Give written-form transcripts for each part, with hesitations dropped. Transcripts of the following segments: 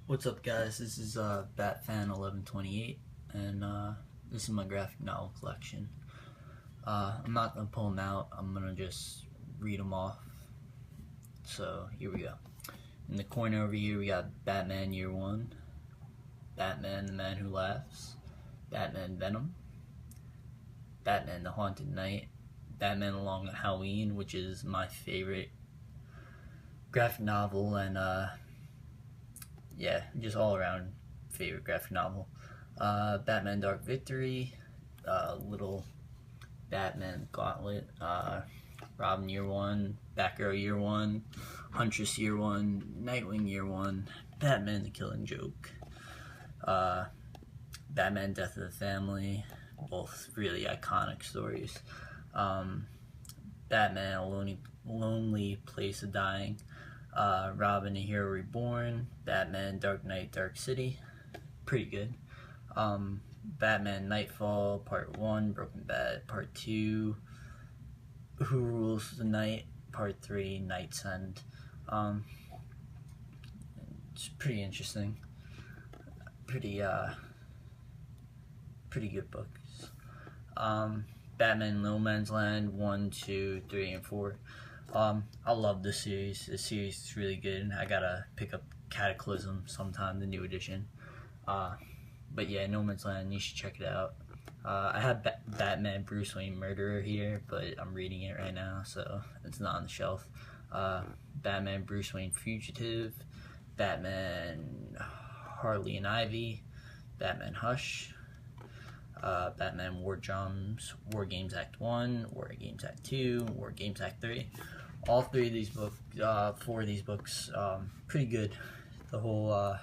What's up, guys? This is Batfan1128, and this is my graphic novel collection. I'm not gonna pull them out. I'm gonna just read them off. So here we go. In the corner over here, we got Batman Year One, Batman the Man Who Laughs, Batman Venom, Batman the Haunted Knight, Batman Along Halloween, which is my favorite graphic novel, and yeah, just all around favorite graphic novel. Batman Dark Victory, Little Batman Gauntlet, Robin Year One, Batgirl Year One, Huntress Year One, Nightwing Year One, Batman the Killing Joke, Batman Death of the Family, both really iconic stories. Batman A Lonely Place of Dying, Robin A Hero Reborn, Batman Dark Knight Dark City, pretty good. Batman Nightfall Part 1, Broken Bat Part 2, Who Rules the Night Part 3, Night's End. It's pretty interesting. Pretty good books. Batman No Man's Land 1, 2, 3, and 4. I love this series. This series is really good. I gotta pick up Cataclysm sometime, the new edition. But yeah, No Man's Land, you should check it out. I have Batman Bruce Wayne Murderer here, but I'm reading it right now, so it's not on the shelf. Batman Bruce Wayne Fugitive, Batman Harley and Ivy, Batman Hush, Batman War Drums, War Games Act 1, War Games Act 2, War Games Act 3. All three of these books, four of these books, pretty good. The whole,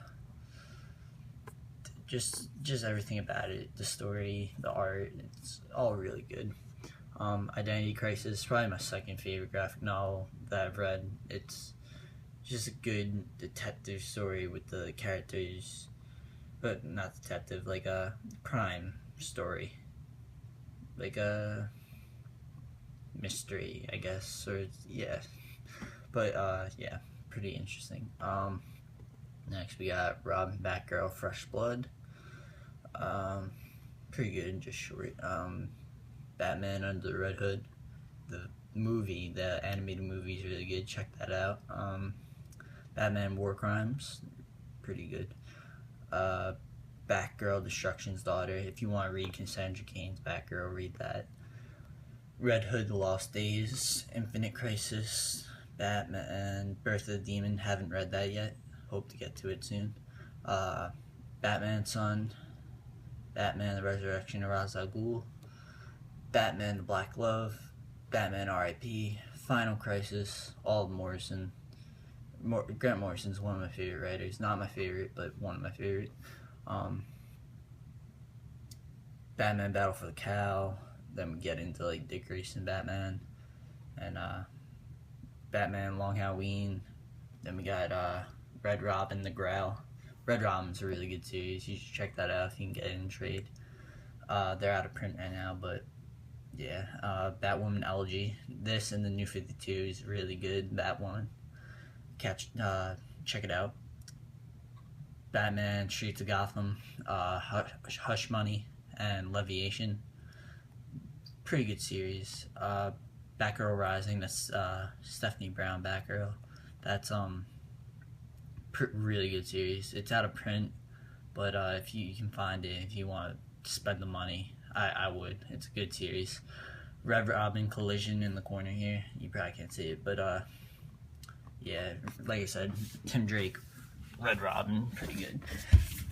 just everything about it, the story, the art, it's all really good. Identity Crisis, probably my second favorite graphic novel that I've read. It's just a good detective story with the characters, but not detective, like a crime story, like a mystery, I guess, or yeah, but yeah, pretty interesting. Next we got Robin Batgirl Fresh Blood, pretty good, just short. Batman Under the Red Hood, the movie, the animated movie is really good, check that out. Batman War Crimes, pretty good. Batgirl Destruction's Daughter, if you want to read Cassandra Cain's Batgirl, read that. Red Hood The Lost Days, Infinite Crisis, Batman Birth of the Demon, haven't read that yet, hope to get to it soon. Batman Son, Batman The Resurrection of Ra's al Ghul, Batman The Black Glove, Batman R.I.P., Final Crisis, all of Morrison. Grant Morrison's one of my favorite writers, not my favorite, but one of my favorite. Batman Battle for the Cow, then we get into like Dick Grayson Batman, and Batman Long Halloween, then we got Red Robin The Growl. Red Robin's a really good series, you should check that out if you can get it in trade. They're out of print right now, but yeah. Batwoman Elegy, this and the New 52 is really good, that one. Check it out. Batman Streets of Gotham, Hush Money, and Leviation, pretty good series. Batgirl Rising, that's Stephanie Brown Batgirl, that's really good series. It's out of print, but if you can find it, if you want to spend the money, I would. It's a good series. Red Robin Collision in the corner here, you probably can't see it, but yeah, like I said, Tim Drake, Red Robin, pretty good.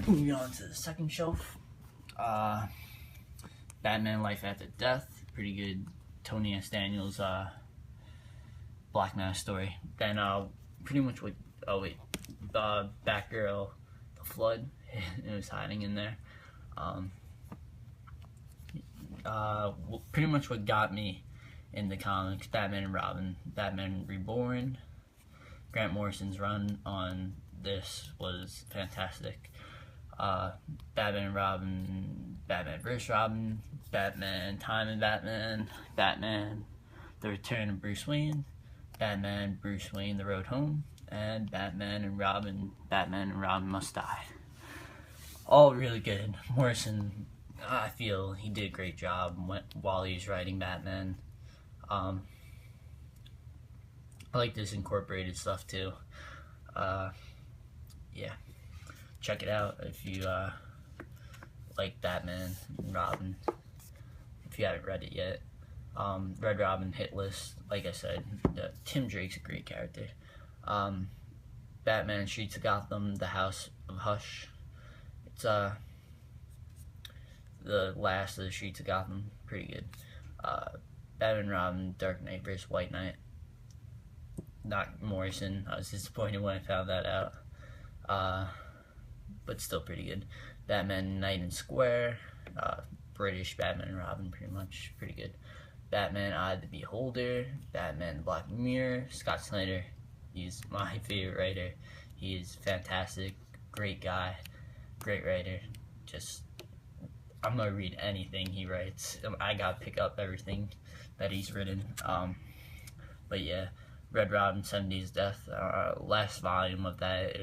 Moving on to the second shelf, Batman Life After Death, pretty good. Tony S. Daniels, Black Mass story. Then pretty much what, Batgirl The Flood, it was hiding in there. Pretty much what got me in the comics, Batman and Robin, Batman Reborn. Grant Morrison's run on this was fantastic. Batman and Robin, Batman vs. Robin, Batman Time and Batman, Batman The Return of Bruce Wayne, Batman Bruce Wayne The Road Home, and Batman and Robin Must Die. All really good. Morrison, I feel he did a great job while he was writing Batman. I like this incorporated stuff too. Yeah, check it out if you like Batman and Robin, if you haven't read it yet. Red Robin hit list, like I said, Tim Drake's a great character. Batman Streets of Gotham, The House of Hush. It's the last of the Streets of Gotham, pretty good. Batman and Robin, Dark Knight vs. White Knight. Not Morrison. I was disappointed when I found that out. But still pretty good. Batman Knight and Square. British Batman and Robin, pretty much. Pretty good. Batman Eye of the Beholder. Batman the Black Mirror. Scott Snyder. He's my favorite writer. He is fantastic. Great guy. Great writer. Just, I'm gonna read anything he writes. I gotta pick up everything that he's written. But yeah, Red Robin, 7 Days Death, last volume of that.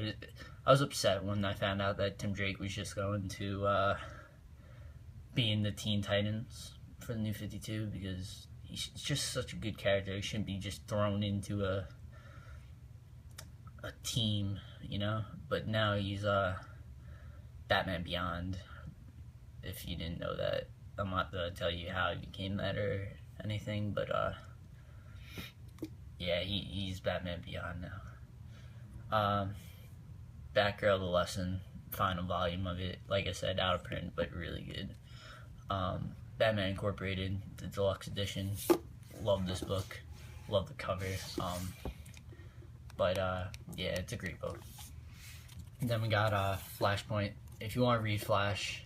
I was upset when I found out that Tim Drake was just going to be in the Teen Titans for the New 52, because he's just such a good character. He shouldn't be just thrown into a team, you know? But now he's Batman Beyond. If you didn't know that, I'm not gonna tell you how he became that or anything, but yeah, he's Batman Beyond now. Batgirl: The Lesson, final volume of it, like I said, out of print, but really good. Batman Incorporated, the deluxe edition. Love this book. Love the cover. Yeah, it's a great book. And then we got Flashpoint. If you want to read Flash,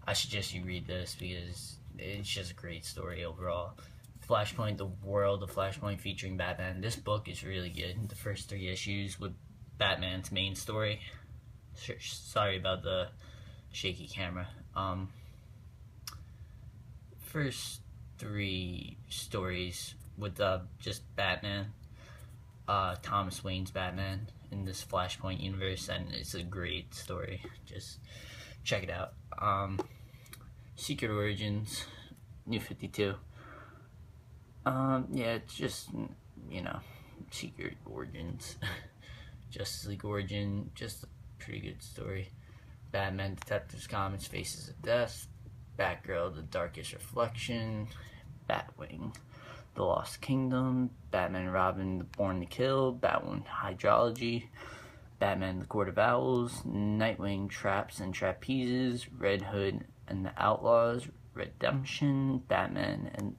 I suggest you read this because it's just a great story overall. Flashpoint, the world of Flashpoint featuring Batman. This book is really good. The first 3 issues with Batman's main story. Sorry about the shaky camera. First 3 stories with just Batman. Thomas Wayne's Batman in this Flashpoint universe, and it's a great story. Just check it out. Secret Origins, New 52. Yeah, it's just, you know, Secret Origins. Justice League Origin, just a pretty good story. Batman Detectives Comics, Faces of Death. Batgirl, The Darkest Reflection. Batwing, The Lost Kingdom. Batman and Robin, The Born to Kill. Batwoman, Hydrology. Batman, The Court of Owls. Nightwing, Traps and Trapezes. Red Hood and the Outlaws. Redemption. Batman,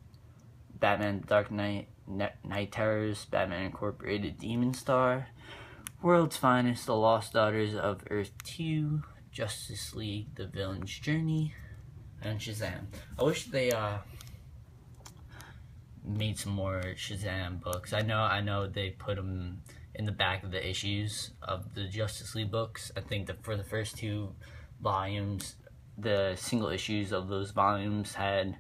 The Dark Knight, Night Terrors. Batman Incorporated, Demon Star. World's Finest, The Lost Daughters of Earth 2. Justice League, The Villain's Journey. And Shazam. I wish they made some more Shazam books. I know they put them in the back of the issues of the Justice League books. I think that for the first 2 volumes, the single issues of those volumes had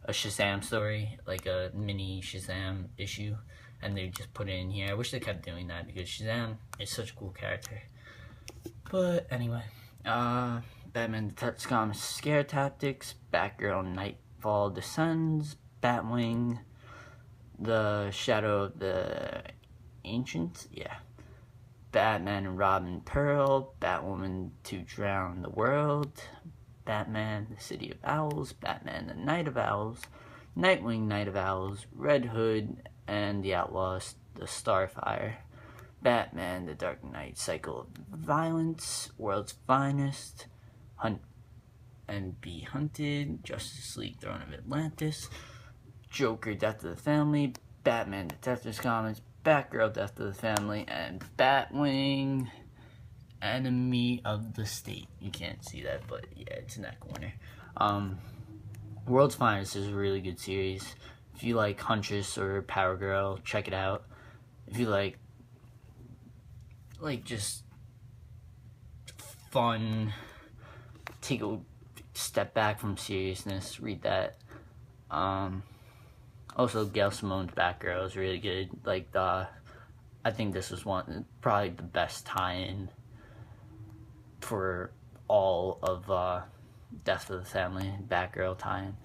a Shazam story, like a mini Shazam issue, and they just put it in here. I wish they kept doing that because Shazam is such a cool character. But anyway, Batman Detectives Comics, Scare Tactics. Batgirl, Nightfall Descends. Batwing, The Shadow of the Ancients. Yeah. Batman and Robin Pearl. Batwoman, To Drown the World. Batman, The City of Owls. Batman, The Night of Owls. Nightwing, Night of Owls. Red Hood and the Outlaws, The Starfire. Batman, The Dark Knight Cycle of Violence. World's Finest. Hunt and Be Hunted. Justice League Throne of Atlantis. Joker, Death of the Family. Batman Detectives Comics. Batgirl, Death of the Family. And Batwing, Enemy of the State. You can't see that, but yeah, it's in that corner. World's Finest is a really good series. If you like Huntress or Power Girl, check it out. If you like just fun, take a step back from seriousness, read that. Also, Gail Simone's Batgirl is really good. Like I think this was probably the best tie-in for all of Death of the Family, Batgirl tie-in.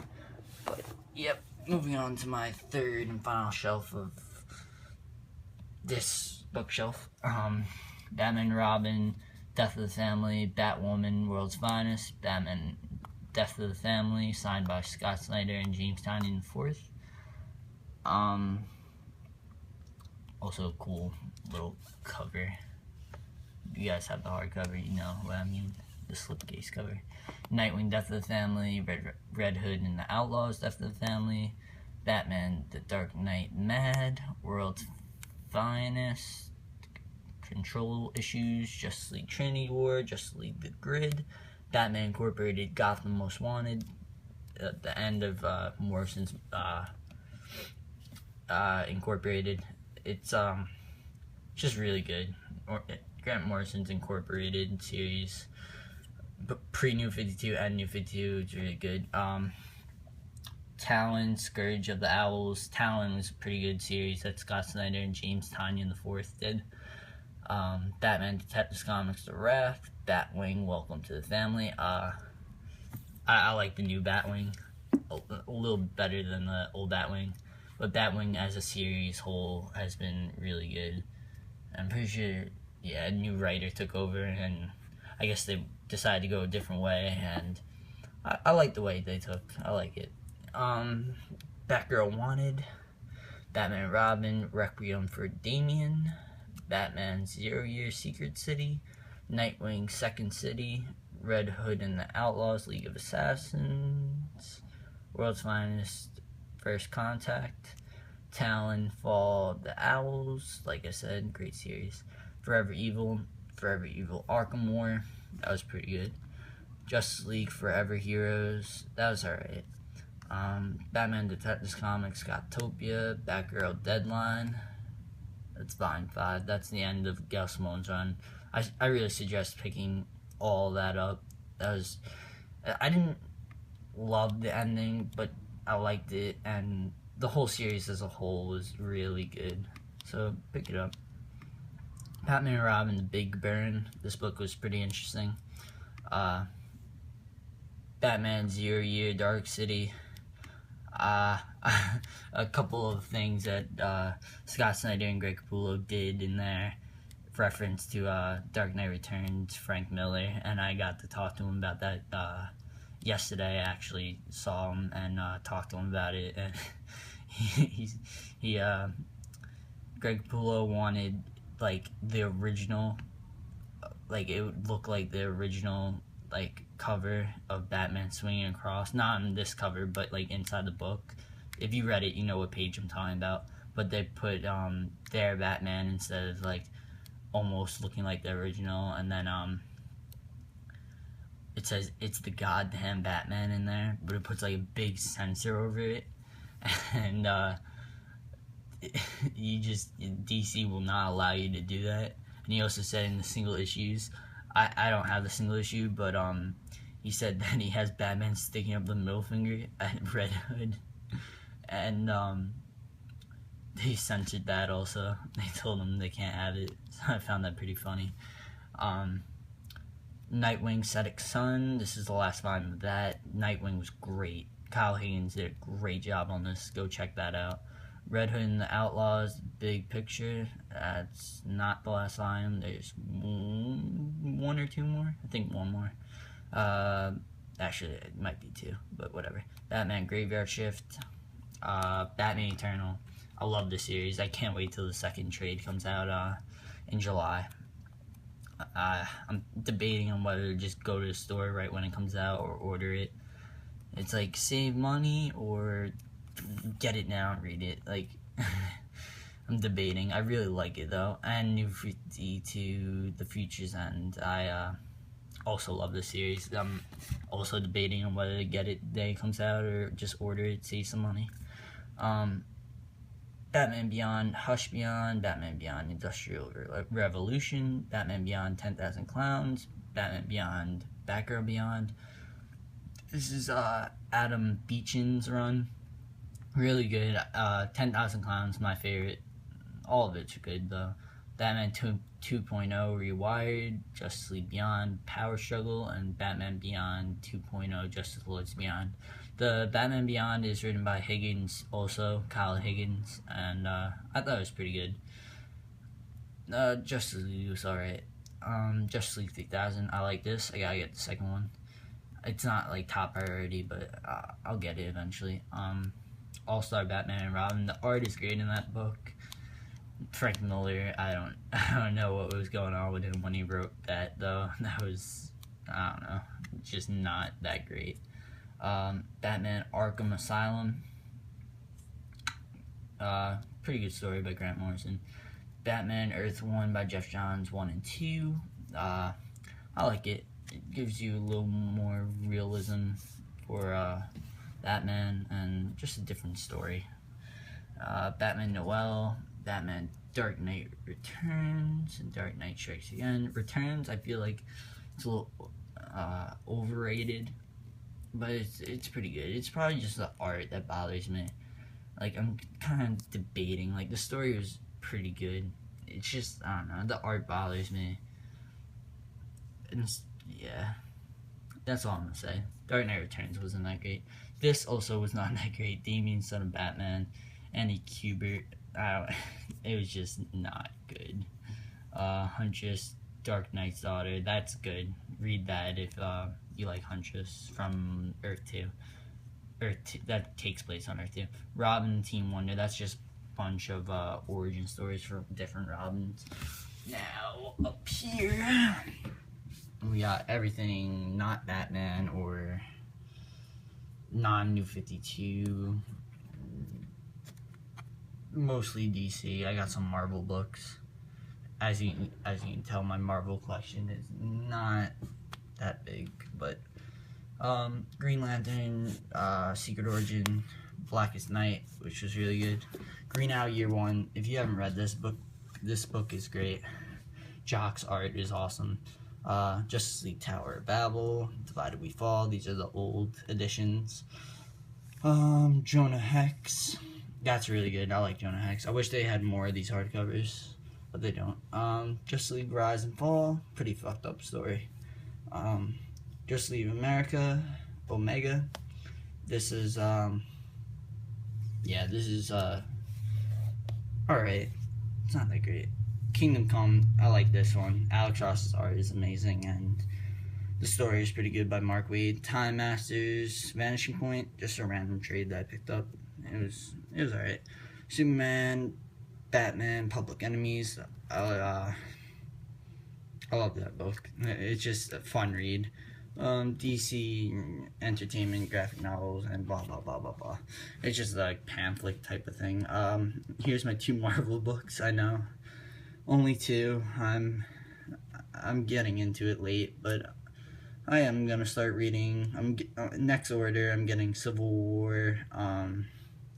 But, yep, moving on to my third and final shelf of this bookshelf. Batman Robin, Death of the Family, Batwoman, World's Finest, Batman, Death of the Family, signed by Scott Snyder and James Tynion IV. Also a cool little cover. If you guys have the hardcover, you know what I mean. The slipcase cover. Nightwing, Death of the Family, Red Hood and the Outlaws, Death of the Family, Batman, The Dark Knight Mad, World's Finest, Control Issues, Justice League Trinity War, Justice League The Grid, Batman Incorporated, Gotham Most Wanted, at the end of Morrison's Incorporated. It's just really good. Grant Morrison's Incorporated series, pre-New 52 and New 52, it's really good. Talon, Scourge of the Owls. Talon was a pretty good series that Scott Snyder and James Tynion IV did. Batman Detectives Comics, The Wrath. Batwing, Welcome to the Family. I like the new Batwing a little better than the old Batwing, but Batwing as a series whole has been really good. I'm pretty sure, yeah, a new writer took over, and I guess they decided to go a different way, and I like the way they took. I like it. Batgirl Wanted, Batman Robin, Requiem for Damian, Batman 0 Year Secret City, Nightwing Second City, Red Hood and the Outlaws, League of Assassins, World's Finest, First Contact, Talon, Fall of the Owls, like I said, great series. Forever Evil Arkham War, that was pretty good. Justice League Forever Heroes, that was alright. Batman Detectives Comics, Scottopia, Batgirl Deadline, that's volume 5, that's the end of Gail Simone's run. I really suggest picking all that up. I didn't love the ending, but I liked it, and the whole series as a whole was really good, so pick it up. Batman and Robin, The Big Burn, this book was pretty interesting. Batman 0 Year Dark City, a couple of things that Scott Snyder and Greg Capullo did in there, reference to Dark Knight Returns, Frank Miller, and I got to talk to him about that yesterday. I actually saw him and talked to him about it, and Greg Capullo wanted like the original, like it would look like the original like cover of Batman swinging across, not in this cover, but like inside the book. If you read it, you know what page I'm talking about. But they put their Batman instead of like almost looking like the original, and then it says it's the goddamn Batman in there, but it puts like a big censor over it, and DC will not allow you to do that. And he also said in the single issues, I don't have the single issue, but he said that he has Batman sticking up the middle finger at Red Hood, and they censored that also. They told him they can't have it, so I found that pretty funny. Nightwing Static Sun, this is the last volume of that. Nightwing was great. Kyle Higgins did a great job on this. Go check that out. Red Hood and the Outlaws, Big Picture, that's not the last volume. There's one or two more. I think one more. Actually, it might be two, but whatever. Batman Graveyard Shift, Batman Eternal. I love the series. I can't wait till the second trade comes out in July. I'm debating on whether to just go to the store right when it comes out or order it. It's like save money or get it now and read it. Like I'm debating. I really like it though. And New 52, The Future's End. I also love the series. I'm also debating on whether to get it the day it comes out or just order it, save some money. Batman Beyond Hush Beyond, Batman Beyond Industrial Revolution, Batman Beyond 10,000 Clowns, Batman Beyond Batgirl Beyond. This is Adam Beecham's run. Really good. 10,000 Clowns, my favorite. All of it's good though. Batman 2.0 Rewired, Justice League Beyond, Power Struggle, and Batman Beyond 2.0 Justice Lords Beyond. The Batman Beyond is written by Higgins, also Kyle Higgins, and I thought it was pretty good. Justice League was alright. Justice League 3000, I like this. I gotta get the second one. It's not like top priority, but I'll get it eventually. All-Star Batman and Robin. The art is great in that book. Frank Miller, I don't know what was going on with him when he wrote that, though. That was, I don't know, just not that great. Batman Arkham Asylum. Pretty good story by Grant Morrison. Batman Earth 1 by Jeff Johns 1 and 2. I like it. It gives you a little more realism for Batman and just a different story. Batman Noel, Batman Dark Knight Returns, and Dark Knight Strikes Again. Returns, I feel like it's a little overrated, but it's pretty good. It's probably just the art that bothers me. Like, I'm kind of debating. Like, the story was pretty good. It's just, I don't know, the art bothers me. And yeah, that's all I'm gonna say. Dark Knight Returns wasn't that great. This also was not that great. Damien, Son of Batman, Andy Kubert. It was just not good. Huntress, Dark Knight's Daughter. That's good. Read that if you like Huntress from Earth 2. That takes place on Earth 2. Robin, Team Wonder. That's just a bunch of origin stories for different Robins. Now up here, we got everything not Batman or non-New 52. Mostly DC. I got some Marvel books. As you can tell, my Marvel collection is not that big, but Green Lantern, Secret Origin, Blackest Night, which was really good. Green Arrow Year One. If you haven't read this book is great. Jock's art is awesome. Justice League Tower of Babel, Divided We Fall. These are the old editions. Jonah Hex. That's really good. I like Jonah Hex. I wish they had more of these hardcovers, but they don't. Justice League Rise and Fall. Pretty fucked up story. Justice League America, Omega. This is, alright. It's not that great. Kingdom Come, I like this one. Alex Ross's art is amazing, and the story is pretty good by Mark Waid. Time Masters, Vanishing Point, just a random trade that I picked up. It was alright. Superman, Batman, Public Enemies. I love that book. It's just a fun read. DC entertainment, graphic novels, and blah blah blah blah blah. It's just like pamphlet type of thing. Here's my 2 Marvel books. I know, only 2. I'm getting into it late, but I am gonna start reading. Next order. I'm getting Civil War,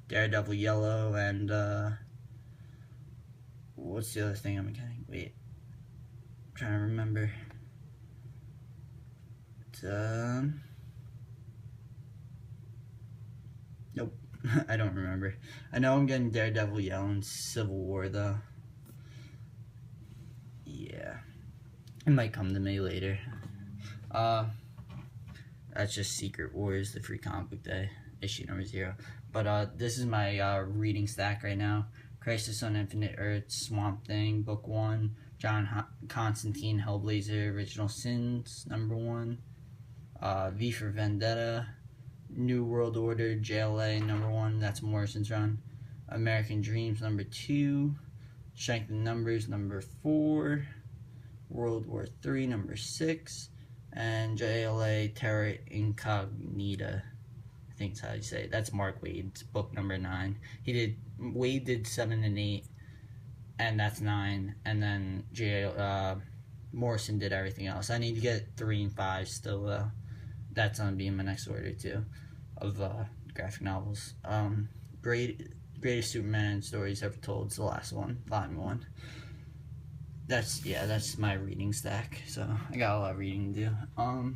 Daredevil Yellow, and what's the other thing I'm getting? Wait, I'm trying to remember. Nope, I don't remember. I know I'm getting Daredevil Yellow and Civil War though. Yeah, it might come to me later. That's just Secret Wars, the free comic book day, issue number 0. But this is my reading stack right now. Crisis on Infinite Earths, Swamp Thing, Book 1, John Constantine, Hellblazer, Original Sins, number 1, V for Vendetta, New World Order, JLA, number 1, that's Morrison's run, American Dreams, number 2, Strength in Numbers, number 4, World War III, number 6, and JLA Terra Incognita, I think that's how you say it. That's Mark Waid's book number 9. Waid did 7 and 8, and that's 9, and then Morrison did everything else. I need to get 3 and 5 still though. That's gonna be in my next order too, of graphic novels. Greatest Superman stories ever told. It's the last one, volume 1. That's my reading stack. So I got a lot of reading to do.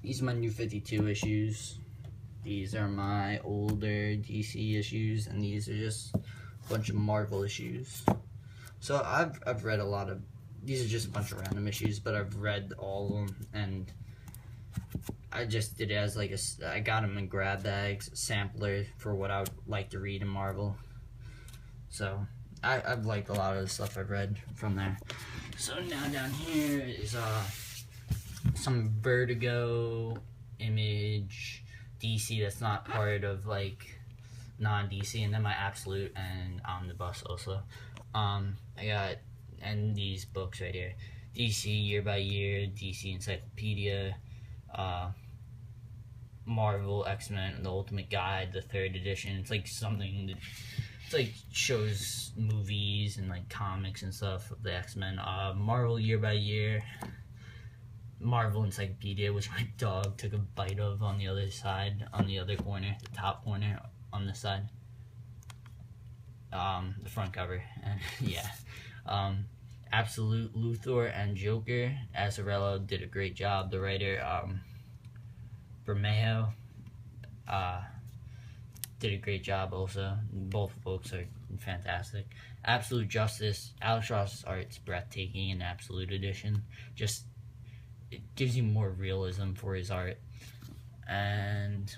These are my New 52 issues. These are my older DC issues, and these are just a bunch of Marvel issues. So I've read a lot of, these are just a bunch of random issues, but I've read all of them, and I just did it as like I got them in grab bags, sampler for what I would like to read in Marvel. So I've liked a lot of the stuff I've read from there. So now down here is some Vertigo, Image, DC that's not part of like non-DC, and then my Absolute and Omnibus also. I got, and these books right here, DC Year by Year, DC Encyclopedia, Marvel X-Men The Ultimate Guide, the 3rd edition. It's like something that, it's like shows movies and like comics and stuff of the X-Men. Marvel Year by Year, Marvel Encyclopedia, which my dog took a bite of on the other side, on the other corner, the top corner on this side. The front cover, yeah. Absolute, Luthor, and Joker. Azzarello did a great job. The writer, Bermejo, did a great job also. Both books are fantastic. Absolute Justice, Alex Ross's art's breathtaking in Absolute Edition. Just, it gives you more realism for his art. And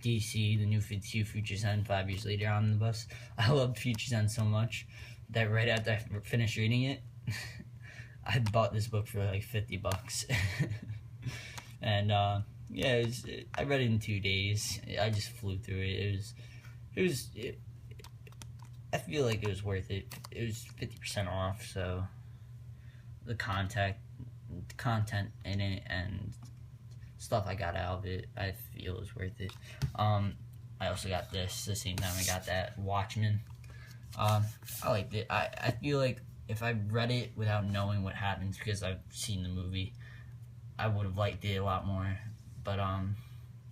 DC, the New 52 Futures End 5 years later omnibus. I loved Futures End so much that right after I finished reading it, I bought this book for like $50. And yeah, I read it in 2 days. I just flew through it. I feel like it was worth it. It was 50% off, so the content in it and stuff I got out of it, I feel is worth it. I also got this the same time I got that, Watchmen. I liked it. I feel like if I read it without knowing what happens, because I've seen the movie, I would have liked it a lot more. But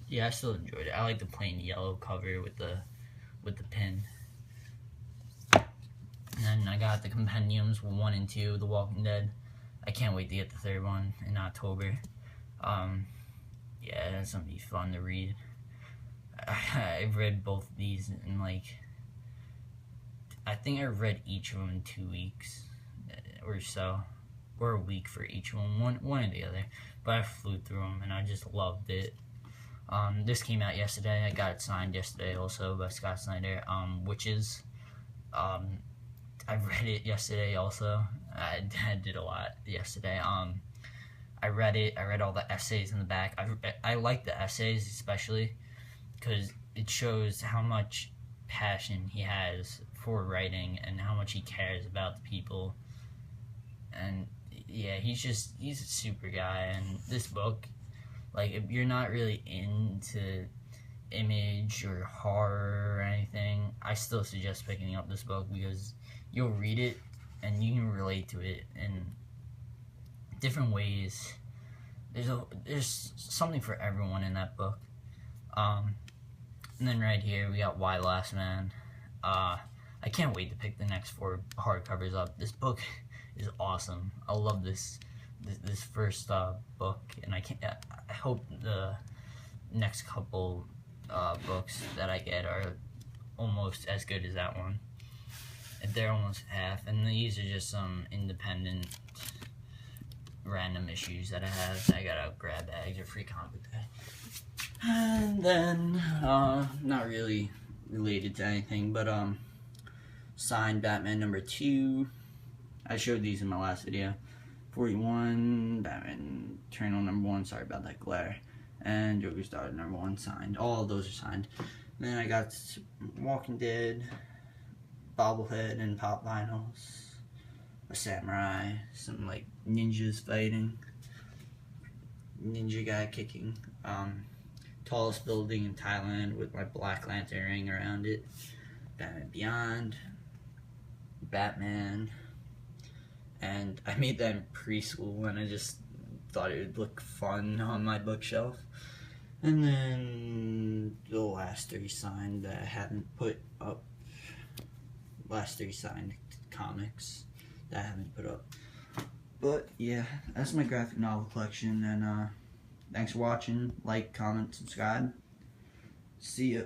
yeah, I still enjoyed it. I like the plain yellow cover with the pin. And then I got the compendiums 1 and 2, The Walking Dead. I can't wait to get the 3rd one in October. Yeah, that's gonna be fun to read. I've read both of these in like, I think I read each of them in 2 weeks or so, or a week for each one or the other. But I flew through them and I just loved it. This came out yesterday. I got it signed yesterday also by Scott Snyder. Witches. I read it yesterday also. I did a lot yesterday. I read it. I read all the essays in the back. I like the essays especially because it shows how much passion he has for writing and how much he cares about the people. And yeah, he's a super guy. And this book, like, if you're not really into Image or horror or anything, I still suggest picking up this book because you'll read it and you can relate to it in different ways. There's something for everyone in that book. And then right here we got Y Last Man. I can't wait to pick the next 4 hardcovers up. This book is awesome. I love this first book, and I hope the next couple books that I get are almost as good as that one. They're almost half, and these are just some independent random issues that I have. I got out grab bags or free comic day. And then not really related to anything, but signed Batman #2. I showed these in my last video. 41, Batman Eternal #1, sorry about that glare, and Joker's Daughter #1 signed. All of those are signed. And then I got Walking Dead, bobblehead and pop vinyls, a samurai, some like ninjas fighting, ninja guy kicking, tallest building in Thailand with my Black Lantern ring around it, Batman Beyond, Batman, and I made that in preschool and I just thought it would look fun on my bookshelf. And then the last 3 signed that I haven't put up, last 3 signed comics that I haven't put up. But yeah, that's my graphic novel collection, and thanks for watching. Like, comment, subscribe. See ya.